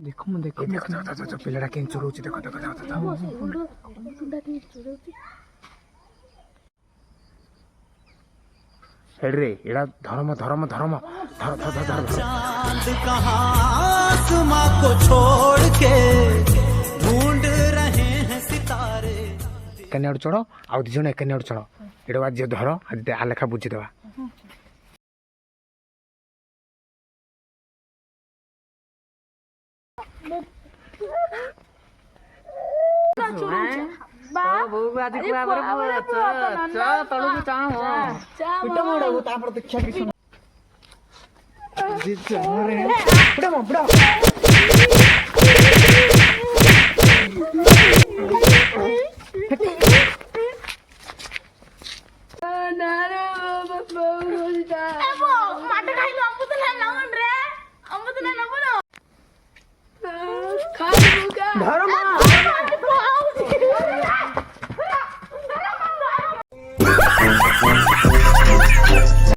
देखो मैं देखो पिलाटा केन चोरौची देखो देखो हेडरे एड़ा धर्म धर्म धर्म धर धर धर धर चांद कहाँ आसमां को छोड़ के ढूंढ रहे हैं सितारे कन्या चढ़ आउ दी जण कन्या चढ़ एड़ा आज धर आज आलेखा बुझी देवा धर्म